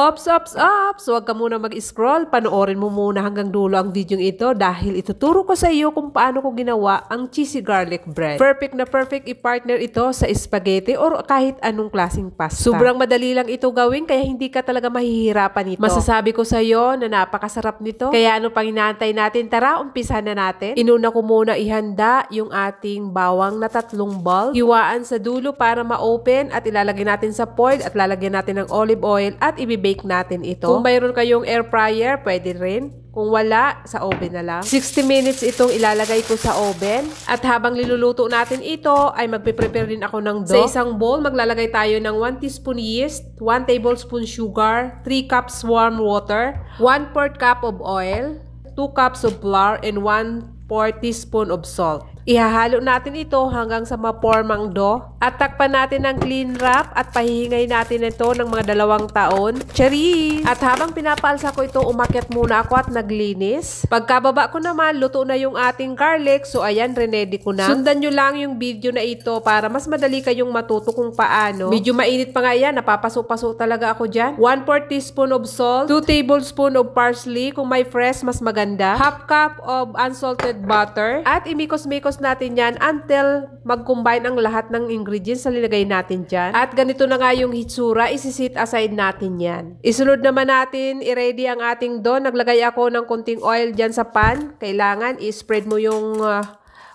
Ops, ops, ops! Huwag ka muna mag-scroll. Panoorin mo muna hanggang dulo ang video ito dahil ituturo ko sa iyo kung paano ko ginawa ang cheesy garlic bread. Perfect na perfect i-partner ito sa spaghetti or kahit anong klaseng pasta. Sobrang madali lang ito gawin kaya hindi ka talaga mahihirapan nito. Masasabi ko sa iyo na napakasarap nito. Kaya ano pang inaantay natin? Tara, umpisahan na natin. Inuna ko muna ihanda yung ating bawang na 3 bulb. Hiwaan sa dulo para ma-open at ilalagay natin sa foil at lalagyan natin ng olive oil at bake natin ito. Kung mayroon kayong air fryer, pwede rin. Kung wala, sa oven na lang. 60 minutes itong ilalagay ko sa oven. At habang niluluto natin ito, ay magpe-prepare din ako ng dough. Sa isang bowl, maglalagay tayo ng 1 teaspoon yeast, 1 tablespoon sugar, 3 cups warm water, 1/4 cup of oil, 2 cups of flour, and 1/4 teaspoon of salt. Ihahalo natin ito hanggang sa mapormang dough at takpan natin ng clean wrap at pahihingay natin ito ng mga 2 taon. Charis! At habang pinapaalsa ko ito, umakyat muna ako at naglinis. Pagkababa ko naman, luto na yung ating garlic. So ayan, ready ko na. Sundan nyo lang yung video na ito para mas madali kayong matuto kung paano. Medyo mainit pa nga yan, napapaso-paso talaga ako dyan. 1/4 teaspoon of salt, 2 tablespoon of parsley, kung may fresh mas maganda, 1/2 cup of unsalted butter, at imikos-mikos natin yan until mag-combine ang lahat ng ingredients na nilagay natin dyan. At ganito na nga yung hitsura, isi-set aside natin yan. Isunod naman natin, i-ready ang ating dough. Naglagay ako ng konting oil dyan sa pan. Kailangan i-spread mo yung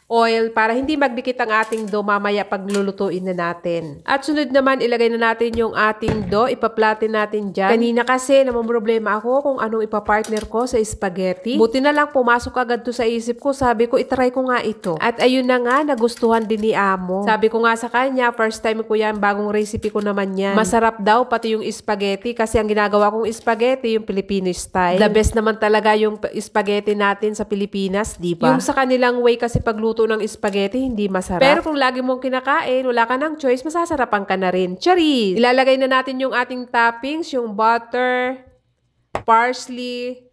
oil para hindi magdikit ang ating dough mamaya pag lulutuin na natin. At sunod naman, ilagay na natin yung ating dough. Ipaplatin natin dyan. Kanina kasi namumroblema ako kung anong ipapartner ko sa spaghetti. Buti na lang pumasok agad to sa isip ko. Sabi ko, itry ko nga ito. At ayun na nga, nagustuhan din ni Amo. Sabi ko nga sa kanya, first time ko yan, bagong recipe ko naman yan. Masarap daw pati yung spaghetti kasi ang ginagawa kong spaghetti yung Filipino style. The best naman talaga yung spaghetti natin sa Pilipinas, di ba? Yung sa kanilang way kasi pagluto ng spaghetti, hindi masarap. Pero kung lagi mong kinakain, wala ka ng choice, masasarapan ka na rin. Charis! Ilalagay na natin yung ating toppings, yung butter, parsley,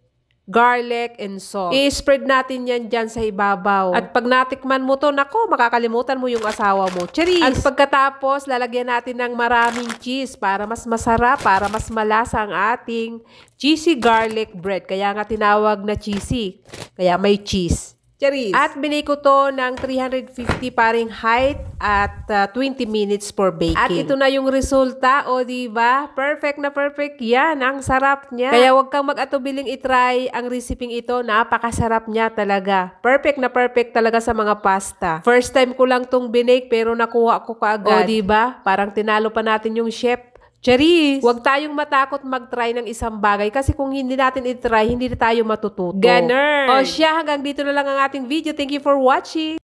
garlic, and salt. I-spread natin yan dyan sa ibabaw. At pag natikman mo to, nako, makakalimutan mo yung asawa mo. Charis! At pagkatapos, lalagyan natin ng maraming cheese para mas masarap, para mas malasa ang ating cheesy garlic bread. Kaya nga tinawag na cheesy. Kaya may cheese. Charis. At binake ko to ng 350 Fahrenheit at 20 minutes for baking. At ito na yung resulta, o diba? Perfect na perfect yan. Ang sarap niya. Kaya wag kang mag-atubiling itry ang recipe ito. Napakasarap niya talaga. Perfect na perfect talaga sa mga pasta. First time ko lang tong binake pero nakuha ko kaagad. O diba? Parang tinalo pa natin yung chef. Charis! Huwag tayong matakot mag-try ng isang bagay kasi kung hindi natin i-try, hindi na tayo matututo. Ganun! O siya, hanggang dito na lang ang ating video. Thank you for watching!